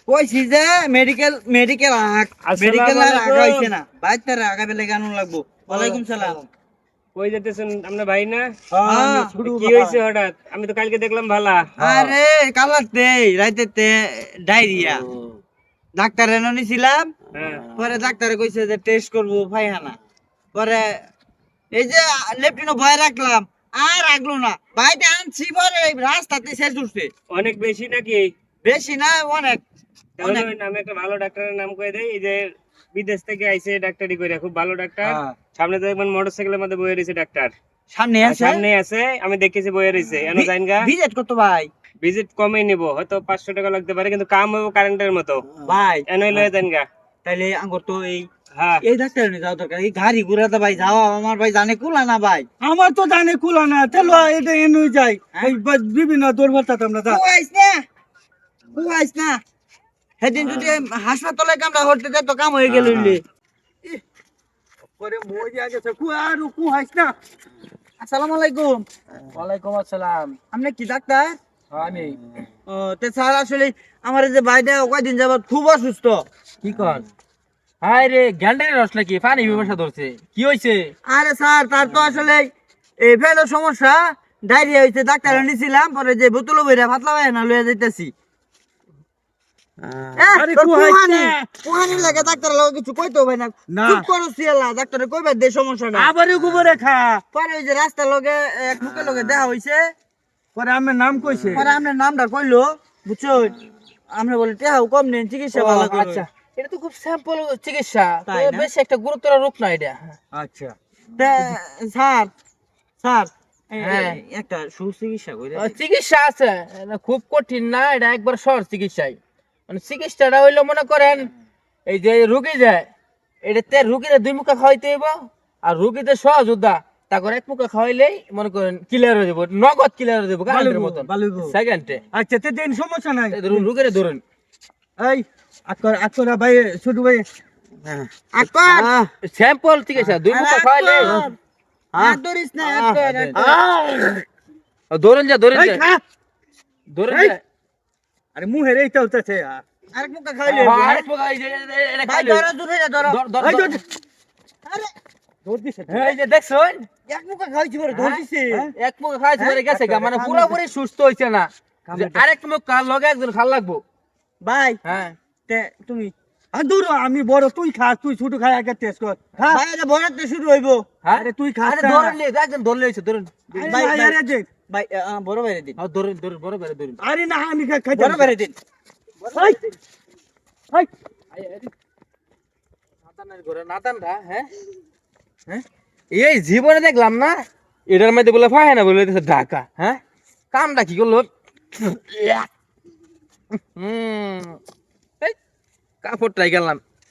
কইছি যে medical medical medical আর আসসালামু আগা আলাইকুম। হইছে না বাইতারে আগা বেলে গানুন লাগবো। ওয়ালাইকুম সালাম। কই যেতেছেন আপনার ভাই না? হ্যাঁ। কি হইছে হঠাৎ? আমি তো কালকে দেখলাম ভালা। আরে কালাতে রাইতেতে ডায়রিয়া ডাক্তার এনে নিছিলাম। হ্যাঁ। পরে ডাক্তারে কইছে যে টেস্ট করবো পায়খানা। পরে এই যে লেফটিনো ভয় রাখলাম আর রাখলো না ভাইটা আনছি পরে রাস্তাতে শেষ উঠছে। অনেক বেশি নাকি? বেশি না অনেক তাহলে অনেক। ওই নামে একটা ভালো ডাক্তারের নাম কয়ে দেই, এই যে বিদেশ থেকে আইছে ডাক্তারি কইরা, খুব ভালো ডাক্তার। হ্যাঁ। সামনে দেখবেন মোটরসাইকেলের মধ্যে বইয়ে রইছে ডাক্তার। সামনে আর আছে সামনে আছে, আমি দেখেছি বইয়ে রইছে। এনো জাইনগা ভিজিট কত ভাই? ভিজিট কমই নিব, হয়তো 500 টাকা লাগতে পারে, কিন্তু কাম হবে কারেন্টের মতো। ভাই এনই লয়ে জাইনগা। তাইলে আঙ্গর তো এই হ্যাঁ। এই ডাক্তার নিয়ে যাওয়া দরকার। এই গাড়ি ঘুরাতে ভাই যাওয়া আমার ভাই জানে কুলা না ভাই। আমার তো জানে কুলা না, চলো এটা এনুই যাই। হ্যাঁ? এই বিভিন্ন দুর্বলতা তোমরা যা। কুয়াইস না কুয়াইস না সেদিন যদি হাসপাতালে কামটা করতে তো কাম হয়ে গেল পরে মই গেছে কুয়া আর কুহাইস না। আসসালামু আলাইকুম। ওয়ালাইকুম আসসালাম। আপনি কি ডাক্তার? আমি ও তে স্যার আসলে আমার এই যে ভাইটা কয়দিন যাবত খুব অসুস্থ। কি কর? হায় রে, গ্যান্ডারের রস নাকি পানি বিমর্ষা ধরছে? কি হইছে? আরে স্যার তার তো আসলে এই ফেলের সমস্যা, ডায়রিয়া হইছে। ডাক্তার নিছিলাম পরে যে বোতল বইরা পাতলা ভাই না লইয়া যাইতাছি। আরে কুহাইস না। কুহানি লাগে ডাক্তার লাগে কিছু কইতো ভাই না। না। চুপ করো সিয়ালা ডাক্তারে কইবা দে সমস্যাটা। আবারও গোবরে খা। পরে ওই যে রাস্তার লগে এক মুখের লগে দেখা হইছে। পরে আমার নাম কইছে। পরে আপনার নামটা কইলো বুঝছো, আমরা বলি টেহাও কম নেন চিকিৎসা ও, ভালো করে। আচ্ছা এটা তো খুব সিম্পল চিকিৎসা, তাই তো না? বেশি একটা গুরুতর রোগ না এটা। আচ্ছা তা স্যার স্যার হ্যাঁ। একটা সুচিকিৎসা কইরা চিকিৎসা আছে, এটা খুব কঠিন না, এটা একবার সহজ চিকিৎসাই। মানে চিকিৎসাটা হইলো মনে করেন এই যে রুগী যায় এটাতে রুগীদের 2 মুখা খাওয়াইতে হইব, আর রুগীদের সহজ উদ্দা তারপর 1 মুখা খাওয়াইলেই মনে করেন ক্লিয়ার হয়ে যাবো, নগদ ক্লিয়ার হয়ে যাবো কারেন্টের মতন বালুবো। সেকেন্ডে। আচ্ছা তে দিন সমস্যা নাই। ধরুন রুগীরে ধরুন এই আকরা ভাই ছোট ভাই আকর স্যাম্পল চিকিৎসা 2 মুখা খাওয়াইলে হাত ধরিস না আকর ধরুন যা ধরুন এই যা খা। ধরুন এই। যা। আরে মুহের এইটা হচ্ছে আরেক মুখা খাইলে হ্যাঁ, আরেক মুখা এই যে এটা ভাই খাইলে ধরো দূরে যা ধরো। ধর ধর এই ধর। তো আরে দৌড় দিছে তো। এই যে দেখছুন এক মুখা খাইছি পরে ধর দিছে। এক মুখ খাইছে পরে গেছে গা, মানে পুরোপুরি সুস্থ হইছে না, যে আরেক মুখ কার লগে একজন খাল লাগবো। ভাই হ্যাঁ তে তুমি আর দূর আমি বড়, তুই খা, তুই ছোট খাই আগে টেস্ট কর। খা। ভাই এটা ভরাতে শুরু হইবো। হ্যাঁ আরে তুই খাস আরে না। ধরুন লে একজন ধরলে হইছে ধরুন। আরে ভাই, ভাই, ভাই। আরে দে। ভাই বড় বাইরে দিন হ্যাঁ ধরুন ধরুন বড় বেরে ধরুন। আরে না আমি খাই বড় বাইরে দিন। এই, এই, নাতানের ঘরে নাতানরা হ্যাঁ হ্যাঁ এই জীবনে দেখলাম না এটার মধ্যে বলে ফায় না বলে দিতেছে ঢাকা। হ্যাঁ কামটা কি করলো? এই কাপড়টাই গেলাম